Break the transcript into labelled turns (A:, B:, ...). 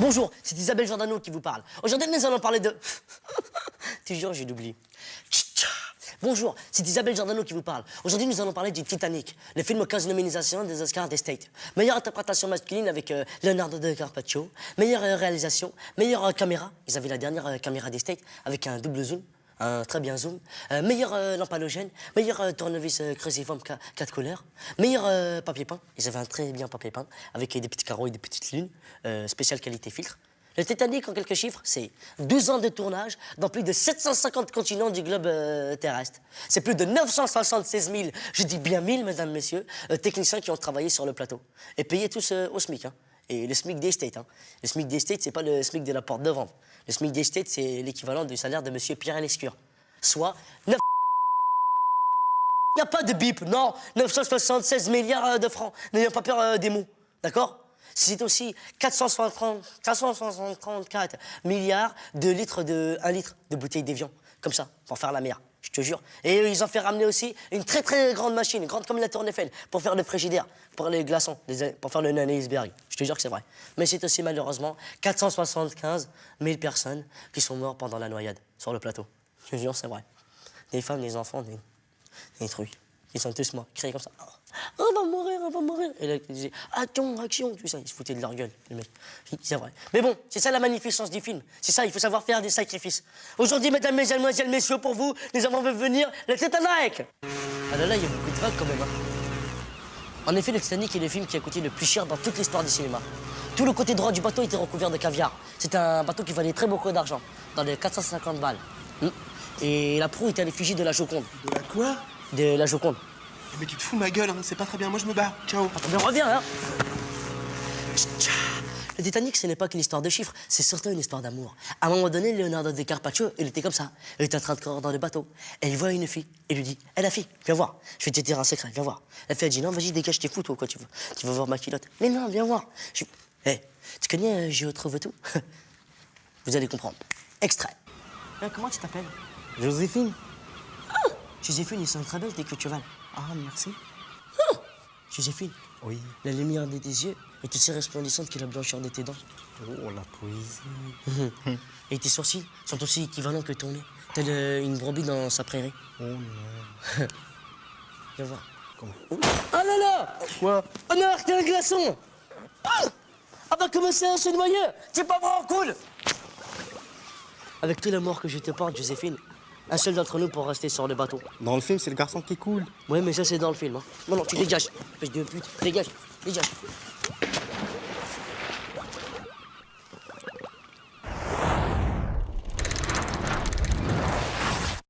A: Bonjour, c'est Isabelle Giordano qui vous parle. Aujourd'hui, nous allons parler de... Toujours, j'ai oublié. Bonjour, c'est Isabelle Giordano qui vous parle. Aujourd'hui, nous allons parler du Titanic, le film aux 15 nominations des Oscars des States. Meilleure interprétation masculine avec Leonardo DiCaprio. Meilleure réalisation, meilleure caméra. Ils avaient la dernière caméra des States avec un double zoom, un très bien zoom. Meilleure lampe halogène, meilleur tournevis cruciforme 4 couleurs. Meilleur papier peint. Ils avaient un très bien papier peint avec des petits carreaux et des petites lunes. Spéciale qualité filtre. Le Titanic, en quelques chiffres, c'est 12 ans de tournage dans plus de 750 continents du globe terrestre. C'est plus de 976 000, je dis bien 1000, mesdames, messieurs, techniciens qui ont travaillé sur le plateau. Et payés tous au SMIC. Hein. Et le SMIC des States. Hein. Le SMIC des States, c'est pas le SMIC de la porte de vente. Le SMIC des States, c'est l'équivalent du salaire de monsieur Pierre Lescure. Soit 9... Il n'y a pas de bip, non. 976 milliards de francs. N'ayons pas peur des mots, d'accord? C'est aussi 464 milliards de litres de... 1 litre de bouteilles d'évian, comme ça, pour faire la mer, je te jure. Et ils ont fait ramener aussi une très très grande machine, grande comme la Tour Eiffel, pour faire le frigidaire, pour les glaçons, pour faire le iceberg. Je te jure que c'est vrai. Mais c'est aussi malheureusement 475 000 personnes qui sont mortes pendant la noyade, sur le plateau. Je te jure, c'est vrai. Des femmes, des enfants, des trucs. Ils sont tous morts, criés comme ça. Oh, on va mourir, on va mourir. Et là, ils disaient, action, action, tout ça. Ils se foutaient de leur gueule, les mecs. C'est vrai. Mais bon, c'est ça la magnificence du film. C'est ça, il faut savoir faire des sacrifices. Aujourd'hui, mesdames, mesdemoiselles, messieurs, pour vous, nous avons vu venir le Titanic. Ah là là, il y a beaucoup de vagues quand même. Hein. En effet, le Titanic est le film qui a coûté le plus cher dans toute l'histoire du cinéma. Tout le côté droit du bateau était recouvert de caviar. C'était un bateau qui valait très beaucoup d'argent, dans les 450 balles. Et la proue était à l'effigie de la Joconde.
B: De la quoi?
A: De la Joconde.
B: Mais tu te fous de ma gueule, hein. C'est pas très bien. Moi, je me bats. Ciao.
A: Attends, mais reviens, hein. Le Titanic, ce n'est pas qu'une histoire de chiffres, c'est surtout une histoire d'amour. À un moment donné, Leonardo DiCaprio, il était comme ça. Il était en train de courir dans le bateau. Et il voit une fille. Et lui dit, hé, la fille, viens voir. Je vais te dire un secret, viens voir. La fille a dit, non, vas-y, dégage, t'es fou, toi, quoi, tu veux voir ma culotte. Mais non, viens voir. Hé, tu connais Je trouve tout? Vous allez comprendre. Extrait. Comment tu t'appelles?
C: Joséphine.
A: Ah, Joséphine, ils sont très belles, tes queues de cheval.
C: Ah, merci.
A: Ah, Joséphine.
C: Oui.
A: La lumière de tes yeux est aussi resplendissante que la blancheur de tes dents.
C: Oh, la poésie.
A: Et tes sourcils sont aussi équivalents que ton nez, tel une brebis dans sa prairie.
C: Oh non.
A: Viens voir.
C: Comment?
A: Oh là là!
C: Quoi?
A: Oh non, t'es un glaçon! Ah bah comment ça, se noyer? C'est pas vraiment cool! Avec tout l'amour que je te porte, Joséphine, un seul d'entre nous pour rester sur le bateau.
C: Dans le film, c'est le garçon qui coule.
A: Ouais, mais ça, c'est dans le film. Hein. Non, non, tu dégages. Espèce de pute. Dégage, dégage.